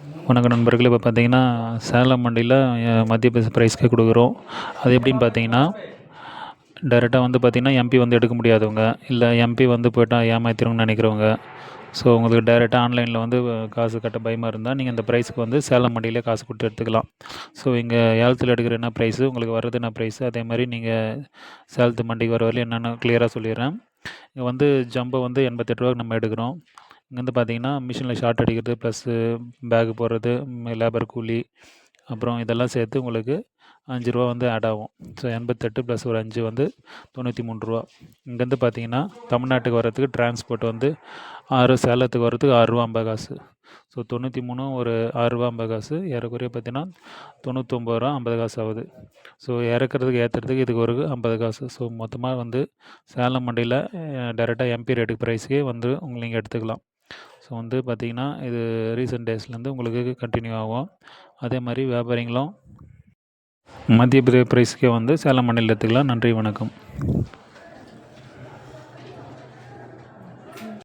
வணக்கம் நண்பர்களே. இப்போ பார்த்தீங்கன்னா, சேலம் மண்டியில மத்திய பிரதேச ப்ரைஸ்க்கே குடுக்குறோம். அது எப்படின்னு பார்த்தீங்கன்னா, டைரெக்ட்டா வந்து பார்த்தீங்கன்னா, எம்பி வந்து எடுக்க முடியாதவங்க, இல்ல எம்பி வந்து போய்ட்டா ஏமாத்திருவாங்கன்னு நெனைக்கிறவங்க, ஸோ உங்களுக்கு டைரெக்ட்டா ஆன்லைனில் வந்து காசு கட்ட பயமாக இருந்தால், நீங்கள் இந்த ப்ரைஸ்க்கு வந்து சேலம் மண்டியிலே காசு குடுத்து எடுத்துக்கலாம். ஸோ இங்க ஏலத்துல எடுக்கிற என்ன ப்ரைஸு, உங்களுக்கு வர்றது என்ன ப்ரைஸு, அதேமாரி நீங்க சேலத்து மண்டிக்கு வர வரையிலும் என்னென்னு கிளியரா சொல்லிர்றேன். இங்க வந்து ஜம்போ வந்து ரூ. 88க்கு நம்ம எடுக்கிறோம். இங்க வந்து பார்த்தீங்கன்னா, மிஷினில் ஷார்ட் அடிக்கிறது ப்ளஸ்ஸு பேக் போடுறது, லேபர் கூலி, அப்புறம் இதெல்லாம் சேர்த்து உங்களுக்கு ரூ. 5 வந்து ஆட் ஆகும். ஸோ 88 ப்ளஸ் ஒரு 5 வந்து ரூ. 93. இங்கேருந்து பார்த்தீங்கன்னா, தமிழ்நாட்டுக்கு வர்றதுக்கு டிரான்ஸ்போர்ட் வந்து சேலத்துக்கு வர்றதுக்கு ரூ. 6.50. ஸோ 93 ஒரு ரூ. 6.50 ஏறக்குறைய பார்த்தீங்கன்னா, ரூ. 99.50 ஆகுது. ஸோ இறக்குறதுக்கு ஏற்றுறதுக்கு இதுக்கு ஒரு ரூ. 50. ஸோ மொத்தமா வந்து சேலம் மண்டியில டைரெக்ட்டா எம்பி ரேட்டு ப்ரைஸ்க்கே வந்து நீங்க எடுத்துக்கலாம். ஸோ வந்து பார்த்தீங்கன்னா, இது ரீசென்ட் டேஸ்லேருந்து உங்களுக்கு கன்டின்யூ ஆகும். அதே மாரி வியாபாரிங்களும் மத்திய ப்ரைஸ்க்கே வந்து சேலம் மண்டியில எடுத்துக்கலாம். நன்றி, வணக்கம்.